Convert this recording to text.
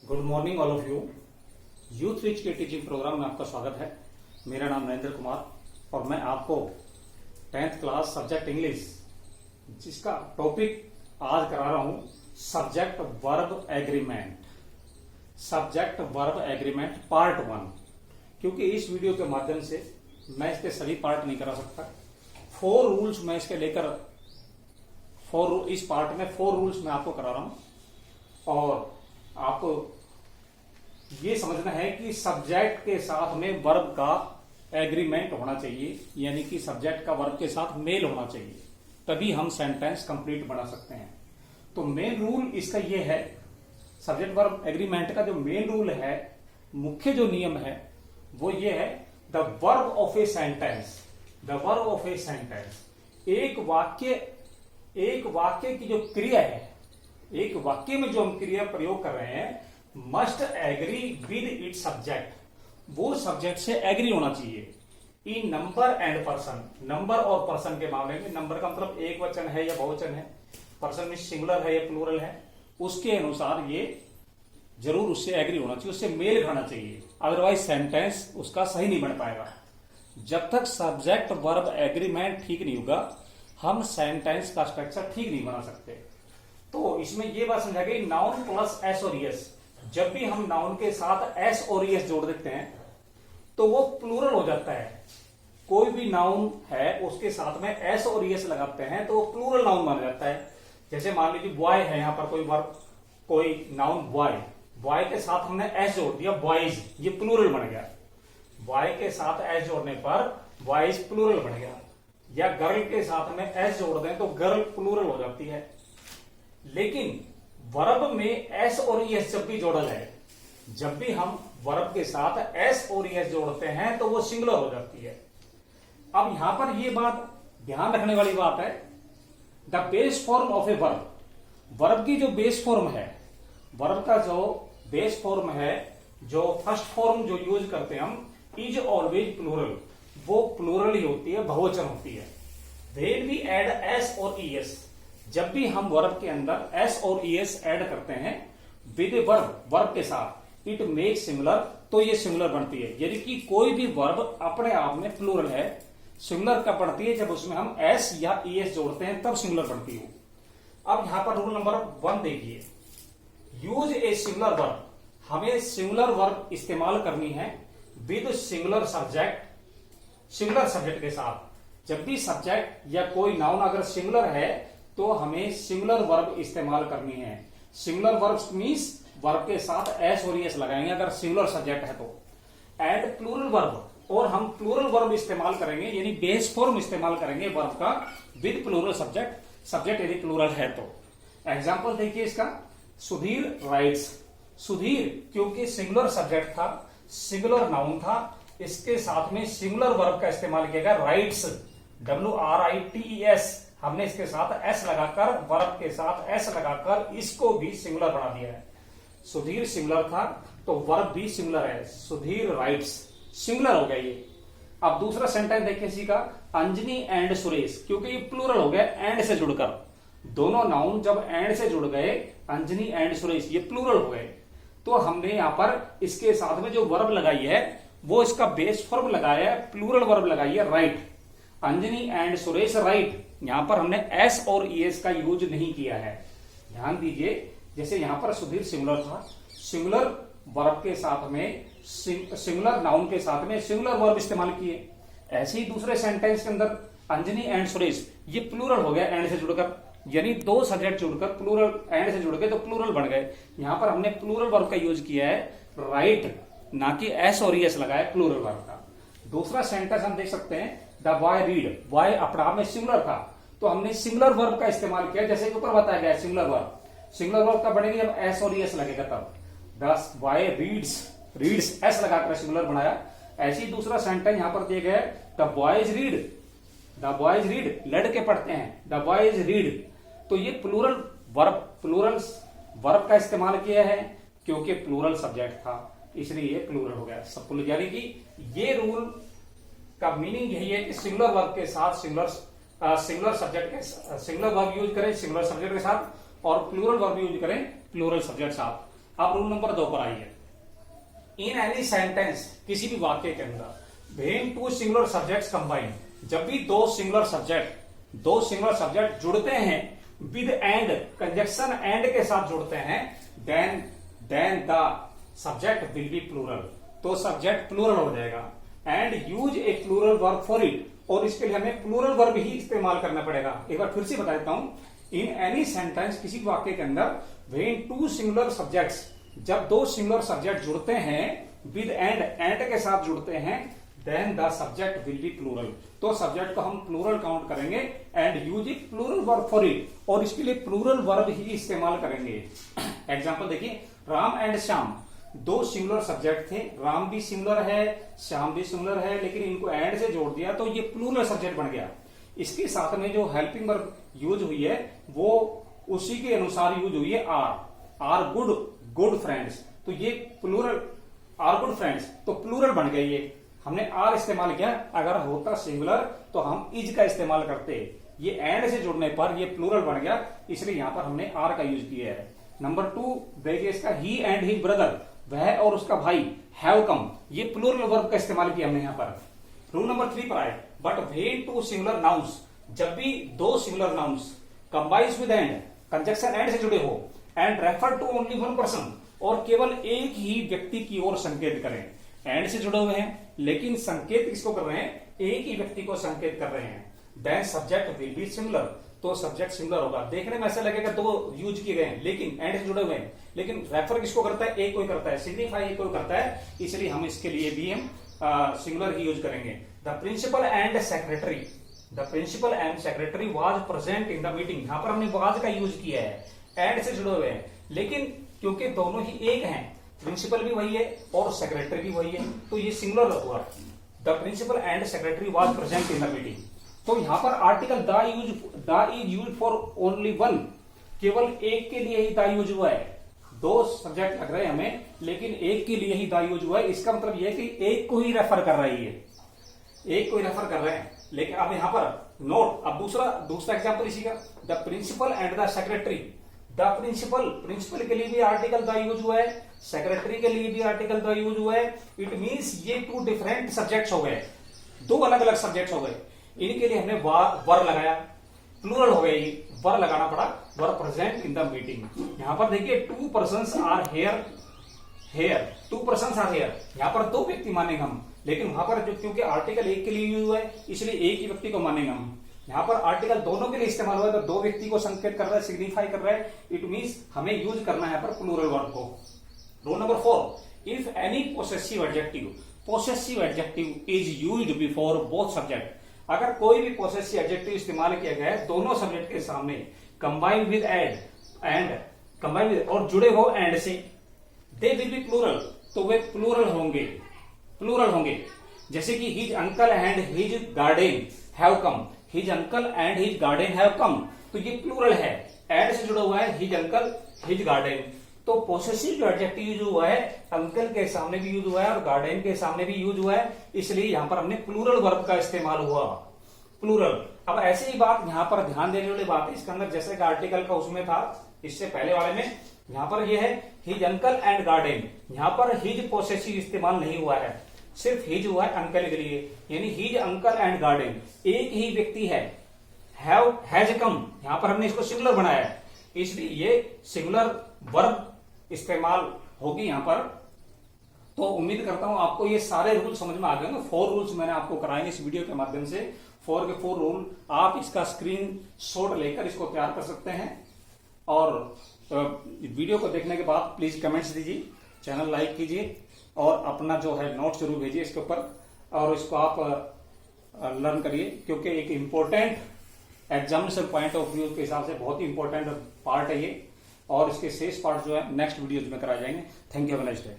Good morning all of you. Youth rich के teaching programme में आपका स्वागत है। मेरा नाम नरेंद्र कुमार और मैं आपको 10th क्लास सब्जेक्ट इंग्लिश जिसका टॉपिक आज करा रहा हूं subject verb agreement. Subject verb agreement part 1। क्योंकि इस वीडियो के माध्यम से मैं इसके सभी पार्ट नहीं करा सकता। 4 रूल्स मैं इसके लेकर इस पार्ट में 4 रूल्स मैं आपको करा रहा हूं और आपको ये समझना है कि सब्जेक्ट के साथ में वर्ब का एग्रीमेंट होना चाहिए, यानी कि सब्जेक्ट का वर्ब के साथ मेल होना चाहिए, तभी हम सेंटेंस कंप्लीट बना सकते हैं। तो मेन रूल इसका ये है, सब्जेक्ट वर्ब एग्रीमेंट का जो मेन रूल है, मुख्य जो नियम है वो ये है, the verb of a sentence. The verb of a sentence, एक वाक्य की जो क्रिया है, एक वाक्य में जो हम क्रिया प्रयोग कर रहे हैं, must agree with it subject, वो सब्जेक्ट से एग्री होना चाहिए। In number and person, number और पर्सन के मामले में, नंबर का मतलब एक वचन है या बहुवचन है, पर्सन में सिंगुलर है या प्लूरल है, उसके अनुसार ये जरूर उससे एग्री होना चाहिए, उससे मेल खाना चाहिए, अदरवाइज सेंटेंस उसका सही नहीं बन पाएगा। जब तक सब्जेक्ट वर्ब एग्रीमेंट ठीक नहीं होगा, हम सेंटेंस का स्ट्रक्चर ठीक नहीं बना सकते। तो इसमें यह बात समझा गई, नाउन प्लस एस और एस, जब भी हम नाउन के साथ एस और एस जोड़ देते हैं तो वो प्लूरल हो जाता है। कोई भी नाउन है उसके साथ में एस और एस लगाते हैं तो वो प्लूरल नाउन माना जाता है। जैसे मान लीजिए बॉय है, यहां पर कोई वर्ब, कोई नाउन बॉय, बॉय के साथ हमने एस जोड़ दिया, बॉयज, ये प्लूरल बन गया। बॉय के साथ एस जोड़ने पर बॉयज प्लूरल बन गया। या गर्ल के साथ में एस जोड़ दें तो गर्ल प्लूरल हो जाती है। लेकिन वर्ब में एस और एस जब भी जोड़ा जाए, जब भी हम वर्ब के साथ एस और एस जोड़ते हैं तो वो सिंगुलर हो जाती है। अब यहां पर ये बात ध्यान रखने वाली बात है, the base form of a verb, verb की जो बेस फॉर्म है, वर्ब का जो बेस फॉर्म है, जो फर्स्ट फॉर्म जो यूज करते हैं हम, इज ऑलवेज प्लूरल, वो प्लूरल ही होती है, बहुवचन होती है। व्हेन वी ऐड एस और एस, जब भी हम वर्ब के अंदर एस और एस ऐड करते हैं विद वर्ब के साथ, इट मेक सिमिलर, तो ये सिमिलर बनती है। यानी कि कोई भी वर्ब अपने आप में प्लूरल है, सिमिलर कब बनती है, जब उसमें हम एस या एस जोड़ते हैं तब सिमिलर बनती है। अब यहां पर रूल नंबर 1 देखिए, यूज ए सिमिलर वर्ब, हमें सिमिलर वर्ब इस्तेमाल करनी है with singular subject, singular subject के साथ। जब भी सब्जेक्ट या कोई नाउन अगर सिंगुलर है तो हमें सिंगुलर वर्ब इस्तेमाल करनी है। सिंगुलर वर्ब मींस वर्ब के साथ एस और एस लगाएंगे अगर सिंगुलर सब्जेक्ट है तो। एंड प्लूरल वर्ब, और हम प्लूरल वर्ब इस्तेमाल करेंगे, यानी बेस फॉर्म इस्तेमाल करेंगे वर्ब का विद प्लूरल सब्जेक्ट, सब्जेक्ट यदि प्लूरल है तो। एग्जांपल देखिए इसका, सुधीर राइट्स, सुधीर क्योंकि सिंगुलर सब्जेक्ट था, सिंगुलर नाउन था, इसके साथ में सिंगुलर वर्ब का इस्तेमाल किया गया, राइट्स, WRITES, हमने इसके साथ एस लगाकर, वर्ब के साथ एस लगाकर इसको भी सिंगुलर बना दिया है। सुधीर सिंगुलर था तो वर्ब भी सिंगुलर है, सुधीर राइट्स, सिंगुलर हो गया ये। अब दूसरा सेंटेंस देखिए इसी का, अंजनी एंड सुरेश, क्योंकि ये प्लूरल हो गया एंड से जुड़कर, दोनों नाउन जब एंड से जुड़ गए, अंजनी एंड सुरेश, ये प्लूरल हो गए, तो हमने यहां पर इसके साथ में जो वर्ब लगाई है वो इसका बेस फॉर्म लगाया है, प्लूरल वर्ब लगाई है, right. Anjani and Suresh right, यहां पर हमने एस और एस का यूज नहीं किया है। ध्यान दीजिए, जैसे यहां पर सुधीर सिंगुलर था, सिंगुलर वर्ब के साथ में, सिंगुलर नाउन के साथ में सिंगुलर वर्ब इस्तेमाल किए। ऐसे ही दूसरे सेंटेंस के अंदर अंजनी एंड सुरेश, ये प्लूरल हो गया एंड से जुड़कर, यानी 2 सब्जेक्ट जुड़कर प्लूरल, एंड से जुड़ गए तो प्लूरल बन गए। यहां पर हमने प्लूरल वर्ब का यूज किया है, राइट, ना कि एस और एस लगाया प्लूरल वर्ब का। दूसरा सेंटेंस हम देख सकते हैं, द बॉय रीड, बॉय अपने आप में सिंगुलर था तो हमने सिंगुलर वर्ब का इस्तेमाल किया, जैसे ऊपर बताया गया सिंगुलर वर्ब। सिंगुलर वर्ब कब बनेगी, जब एस और एस लगेगा तब। The boy reads, reads S लगाकर सिंगुलर बनाया। ऐसे ही दूसरा सेंटेंस यहां पर दिया गया, the boys read, the boys read, लड़के पढ़ते हैं, द बॉयज रीड, तो ये प्लूरल वर्ब का इस्तेमाल किया है, क्योंकि प्लूरल सब्जेक्ट था इसलिए ये प्लूरल हो गया सब कुल। यानी कि ये रूल का मीनिंग यही है कि सिंगुलर वर्ब के साथ सिंगुलर सब्जेक्ट के सिंगुलर वर्ब यूज करें सिंगुलर सब्जेक्ट के साथ, और प्लूरल वर्ब यूज करें प्लूरल सब्जेक्ट साथ। अब रूल नंबर 2 पर आइए। इन एनी सेंटेंस, किसी भी वाक्य के अंदर, when two singular subjects combine, जब भी दो सिंगुलर सब्जेक्ट जुड़ते हैं विद एंड, कंजक्शन एंड के साथ जुड़ते हैं, then the subject will be plural, तो सब्जेक्ट प्लूरल हो जाएगा। And use a plural verb for it, और इसके लिए हमें प्लूरल वर्ब ही इस्तेमाल करना पड़ेगा। एक बार फिर से बता देता हूं, इन एनी सेंटेंस, किसी वाक्य के अंदर, व्हेन टू सिंगुलर सब्जेक्ट्स, जब दो सिंगुलर सब्जेक्ट जुड़ते हैं विद एंड के साथ जुड़ते हैं, then the subject will be plural, तो सब्जेक्ट को हम प्लूरल काउंट करेंगे। And use a plural verb for it, और इसके लिए प्लूरल वर्ब ही इस्तेमाल करेंगे। एग्जांपल देखिए, राम एंड श्याम, दो सिंगुलर सब्जेक्ट थे, राम भी सिंगुलर है, श्याम भी सिंगुलर है, लेकिन इनको एंड से जोड़ दिया तो ये प्लूरल सब्जेक्ट बन गया। इसके साथ में जो हेल्पिंग वर्ब यूज हुई है वो उसी के अनुसार यूज हुई है, आर गुड फ्रेंड्स, तो ये प्लूरल, आर गुड फ्रेंड्स, तो प्लूरल बन गई ये। हमने आर इस्तेमाल किया, अगर होता सिंगुलर तो हम इज का इस्तेमाल करते, ये एंड से जुड़ने पर ये प्लूरल बन गया, इसलिए यहां पर हमने आर का यूज किया है। नंबर 2 देखिए इसका, ही एंड हिज ब्रदर, वह और उसका भाई, हैव कम, ये प्लूरल वर्ब का इस्तेमाल किया हमने यहां पर। रूल नंबर 3 पर आए, but when two singular nouns, जब भी दो singular nouns combines with and, conjunction and से जुड़े हो, and refer to only one person, और केवल एक ही व्यक्ति की ओर संकेत करें। एंड से जुड़े हुए हैं लेकिन संकेत किसको कर रहे हैं, एक ही व्यक्ति को संकेत कर रहे हैं, then subject will be singular, तो सब्जेक्ट सिंगुलर होगा। देखने में ऐसा लगेगा दो यूज किए गए हैं लेकिन एंड से जुड़े हुए हैं, लेकिन रेफर किसको करता है, एक कोई करता है, सिग्निफाई एक कोई करता है, इसलिए हम इसके लिए भी हम सिंगुलर ही यूज करेंगे। The principal and secretary was present in the meeting, यहां पर हमने वाज का यूज किया है, एंड से जुड़े हुए हैं, लेकिन क्योंकि दोनों ही एक हैं, प्रिंसिपल भी वही है और सेक्रेटरी भी वही है, तो ये सिंगुलर हुआ। The principal and secretary was present in the meeting, तो यहां पर article the is use for only one, केवल एक के लिए ही द यूज हुआ है। दो सब्जेक्ट लग रहे हैं हमें लेकिन एक के लिए ही द यूज हुआ है, इसका मतलब यह है कि एक को ही रेफर कर रही है, एक को ही रेफर कर रहे हैं। लेकिन अब यहां पर नोट, अब दूसरा एग्जाम्पल इसी का, the principal and the secretary, the principal के लिए भी आर्टिकल द यूज हुआ है, सेक्रेटरी के लिए भी आर्टिकल द यूज हुआ है। इट मींस ये टू डिफरेंट सब्जेक्ट्स हो गए, दो अलग अलग सब्जेक्ट्स हो गए, इनके लिए हमने वर लगाया, प्लूरल हो गई, वर लगाना पड़ा, were present in the meeting. यहां पर देखिए two persons are here, two persons are here, यहां पर दो व्यक्ति मानेंगे हम, लेकिन वहां पर जो क्योंकि आर्टिकल एक के लिए यूज हुआ है इसलिए एक ही व्यक्ति को मानेंगे हम। यहां पर आर्टिकल दोनों के लिए इस्तेमाल हुआ है तो दो व्यक्ति को संकेत कर रहा है, सिग्निफाई कर रहा है, इट मींस हमें यूज करना है पर प्लूरल वर्ब को। Rule number 4, if any possessive adjective is used before both subject, अगर कोई भी पोसेसिव एडजेक्टिव इस्तेमाल किया गया है दोनों सब्जेक्ट के सामने, कंबाइन विद कंबाइन विद और जुड़े हो एंड से, दे विल बी प्लूरल, तो वे प्लूरल होंगे। जैसे कि his uncle and his garden have come, his uncle and his garden have come, तो ये प्लूरल है, एंड से जुड़ा हुआ है, हिज अंकल हिज गार्डन, तो पोसेसिव जो एडजेक्टिव यूज हुआ है अंकल के सामने भी यूज हुआ है और गार्डन के सामने भी यूज हुआ है, इसलिए यहां पर हमने प्लूरल वर्ब का इस्तेमाल हुआ, प्लूरल। अब ऐसे ही बात यहां पर ध्यान देने वाली बात है इसके अंदर, जैसे कि आर्टिकल का उसमें था इससे पहले वाले में, यहां पर यह है हिज अंकल एंड गार्डन, यहां पर हिज पोसेसिव इस्तेमाल नहीं हुआ है, सिर्फ हिज हुआ है अंकल के लिए, यानी हिज अंकल एंड गार्डन, एक ही व्यक्ति है, हैज कम, यहां पर हमने इसको सिंगुलर बनाया है, इसलिए ये सिंगुलर वर्ब इस्तेमाल होगी यहां पर। तो उम्मीद करता हूं आपको ये सारे रूल समझ में आ गए होंगे। 4 रूल्स मैंने आपको कराएंगे इस वीडियो के माध्यम से, 4 के 4 रूल, आप इसका स्क्रीन शॉट लेकर इसको तैयार कर सकते हैं। और वीडियो को देखने के बाद प्लीज कमेंट्स दीजिए, चैनल लाइक कीजिए और अपना जो है नोट जरूर भेजिए इसके ऊपर, और इसको आप लर्न करिए, क्योंकि एक important examination point of view के हिसाब से बहुत ही इंपॉर्टेंट पार्ट है ये, और इसके शेष पार्ट जो है नेक्स्ट वीडियोज में कराए जाएंगे। Thank you, have a nice day.